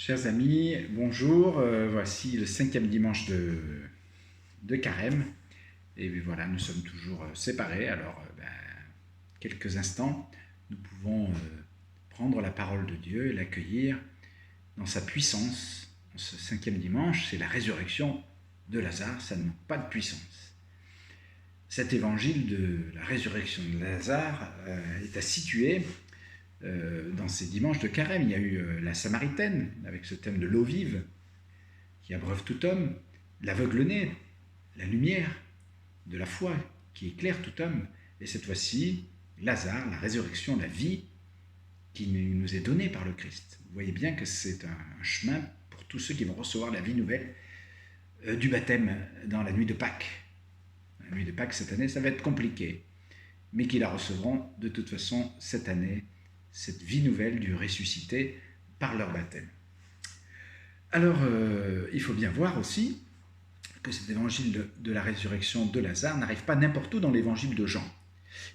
Chers amis, bonjour. Voici le 5e dimanche de Carême. Et voilà, nous sommes toujours séparés. Alors, quelques instants, nous pouvons prendre la parole de Dieu et l'accueillir dans sa puissance. En ce 5e dimanche, c'est la résurrection de Lazare, ça ne manque pas de puissance. Cet évangile de la résurrection de Lazare est à situer dans ces dimanches de Carême. Il y a eu la Samaritaine, avec ce thème de l'eau vive, qui abreuve tout homme, l'aveugle-né, la lumière de la foi, qui éclaire tout homme, et cette fois-ci, Lazare, la résurrection, la vie, qui nous est donnée par le Christ. Vous voyez bien que c'est un chemin pour tous ceux qui vont recevoir la vie nouvelle du baptême dans la nuit de Pâques. La nuit de Pâques, cette année, ça va être compliqué, mais qui la recevront de toute façon cette année, cette vie nouvelle du ressuscité par leur baptême. Alors, il faut bien voir aussi que cet évangile de la résurrection de Lazare n'arrive pas n'importe où dans l'évangile de Jean.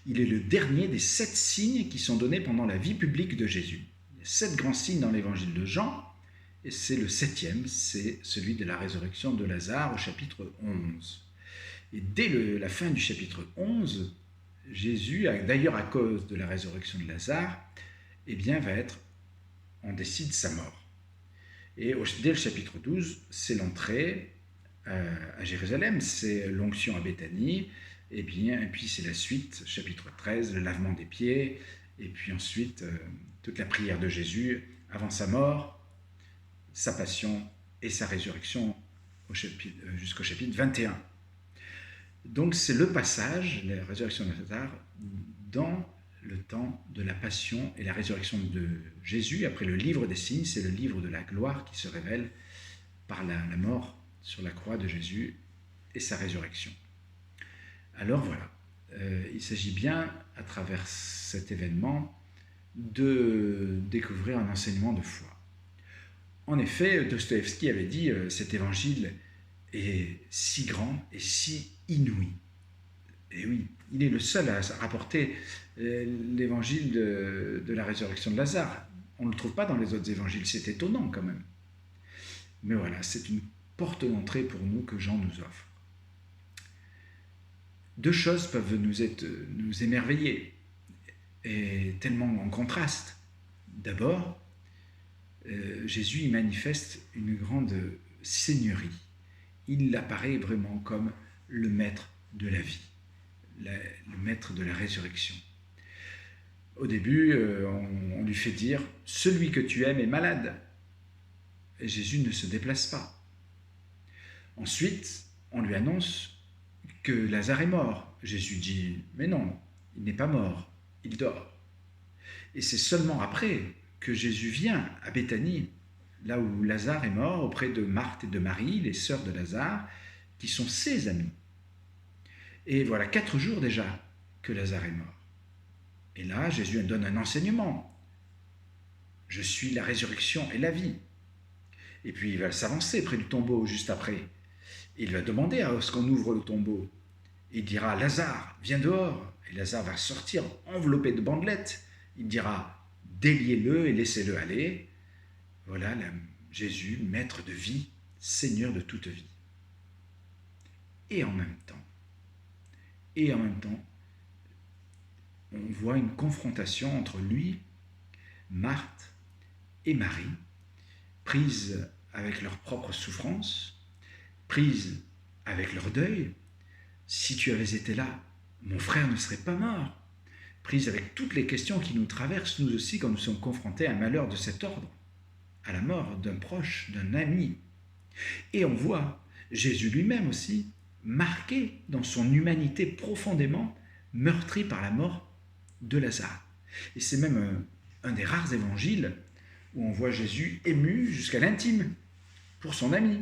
Il est le dernier des 7 signes qui sont donnés pendant la vie publique de Jésus. Il y a 7 grands signes dans l'évangile de Jean, et c'est le 7e, c'est celui de la résurrection de Lazare au chapitre 11. Et dès la fin du chapitre 11, Jésus, d'ailleurs à cause de la résurrection de Lazare, on décide sa mort. Et dès le chapitre 12, c'est l'entrée à Jérusalem, c'est l'onction à Béthanie, et puis c'est la suite, chapitre 13, le lavement des pieds, et puis ensuite toute la prière de Jésus avant sa mort, sa passion et sa résurrection jusqu'au chapitre 21. Donc c'est le passage, la résurrection de Lazare, dans le temps de la passion et la résurrection de Jésus. Après le livre des signes, c'est le livre de la gloire qui se révèle par la mort sur la croix de Jésus et sa résurrection. Alors voilà, il s'agit bien, à travers cet événement, de découvrir un enseignement de foi. En effet, Dostoïevski avait dit « cet évangile est si grand et si inouï ». Et oui, il est le seul à rapporter l'évangile de la résurrection de Lazare. On ne le trouve pas dans les autres évangiles, c'est étonnant quand même. Mais voilà, c'est une porte d'entrée pour nous que Jean nous offre. 2 choses peuvent nous émerveiller, et tellement en contraste. D'abord, Jésus y manifeste une grande seigneurie. Il apparaît vraiment comme le maître de la vie, le maître de la résurrection. Au début, on lui fait dire « Celui que tu aimes est malade ». Et Jésus ne se déplace pas. Ensuite, on lui annonce que Lazare est mort. Jésus dit « Mais non, il n'est pas mort, il dort ». Et c'est seulement après que Jésus vient à Béthanie, là où Lazare est mort, auprès de Marthe et de Marie, les sœurs de Lazare, qui sont ses amies. Et voilà 4 jours déjà que Lazare est mort. Et là, Jésus donne un enseignement. « Je suis la résurrection et la vie ». Et puis il va s'avancer près du tombeau juste après. Il va demander à ce qu'on ouvre le tombeau. Il dira « Lazare, viens dehors ». Et Lazare va sortir enveloppé de bandelettes. Il dira « Déliez-le et laissez-le aller ». Voilà Jésus, maître de vie, Seigneur de toute vie. Et en même temps, on voit une confrontation entre lui, Marthe et Marie, prises avec leurs propres souffrances, prises avec leur deuil. Si tu avais été là, mon frère ne serait pas mort. Prises avec toutes les questions qui nous traversent, nous aussi, quand nous sommes confrontés à un malheur de cet ordre, à la mort d'un proche, d'un ami. Et on voit Jésus lui-même aussi, marqué dans son humanité profondément meurtri par la mort de Lazare. Et c'est même un des rares évangiles où on voit Jésus ému jusqu'à l'intime pour son ami.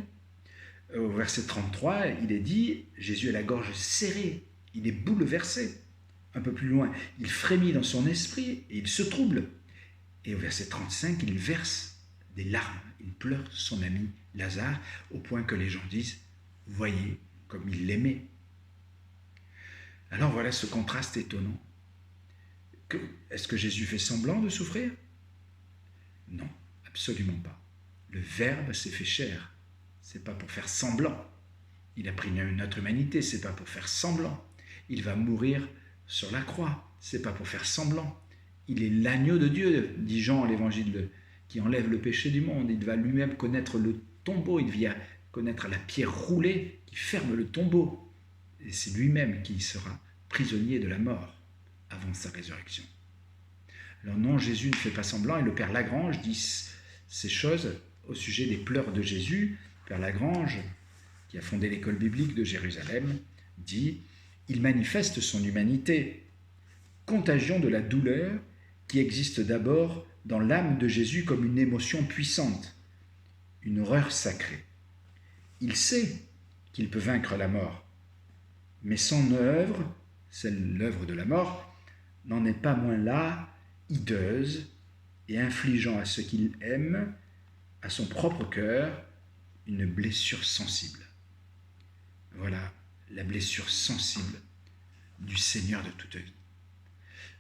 Au verset 33, il est dit « Jésus a la gorge serrée, il est bouleversé ». Un peu plus loin, il frémit dans son esprit et il se trouble. Et au verset 35, il verse des larmes, il pleure son ami Lazare, au point que les gens disent « Voyez comme il l'aimait ». Alors voilà ce contraste étonnant. Est-ce que Jésus fait semblant de souffrir ? Non, absolument pas. Le Verbe s'est fait chair. C'est pas pour faire semblant. Il a pris notre humanité, c'est pas pour faire semblant. Il va mourir sur la croix, c'est pas pour faire semblant. Il est l'agneau de Dieu, dit Jean à l'évangile, qui enlève le péché du monde. Il va lui-même connaître le tombeau, il vient connaître la pierre roulée qui ferme le tombeau. Et c'est lui-même qui sera prisonnier de la mort avant sa résurrection. Alors non, Jésus ne fait pas semblant, et le Père Lagrange dit ces choses au sujet des pleurs de Jésus. Père Lagrange, qui a fondé l'école biblique de Jérusalem, dit « Il manifeste son humanité, contagion de la douleur qui existe d'abord dans l'âme de Jésus comme une émotion puissante, une horreur sacrée. Il sait qu'il peut vaincre la mort, mais son œuvre, celle l'œuvre de la mort, n'en est pas moins là, hideuse, et infligeant à ce qu'il aime, à son propre cœur, une blessure sensible. » Voilà la blessure sensible du Seigneur de toute vie.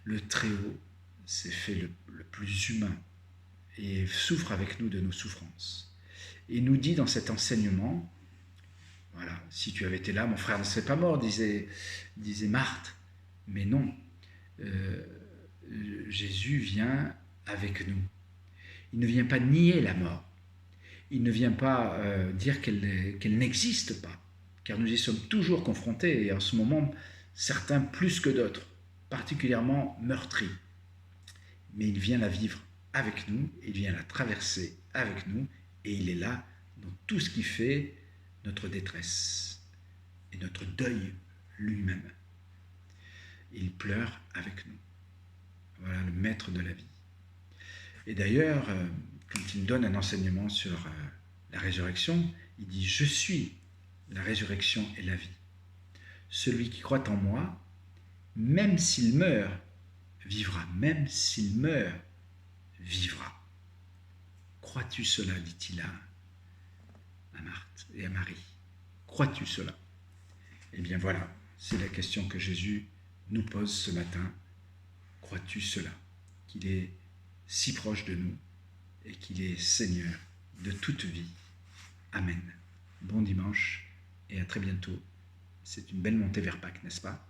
Le Très-Haut s'est fait le plus humain et souffre avec nous de nos souffrances. Et nous dit dans cet enseignement, voilà, si tu avais été là, mon frère ne serait pas mort, disait Marthe. Mais non, Jésus vient avec nous. Il ne vient pas nier la mort. Il ne vient pas dire qu'elle n'existe pas, car nous y sommes toujours confrontés, et en ce moment, certains plus que d'autres, particulièrement meurtris. Mais il vient la vivre avec nous, il vient la traverser avec nous, et il est là dans tout ce qui fait notre détresse et notre deuil lui-même. Il pleure avec nous. Voilà le maître de la vie. Et d'ailleurs, quand il donne un enseignement sur la résurrection, il dit « Je suis la résurrection et la vie. Celui qui croit en moi, même s'il meurt, vivra. Même s'il meurt, vivra. » Crois-tu cela, dit-il à Marthe et à Marie. Crois-tu cela? Eh bien voilà, c'est la question que Jésus nous pose ce matin. Crois-tu cela? Qu'il est si proche de nous et qu'il est Seigneur de toute vie. Amen. Bon dimanche et à très bientôt. C'est une belle montée vers Pâques, n'est-ce pas?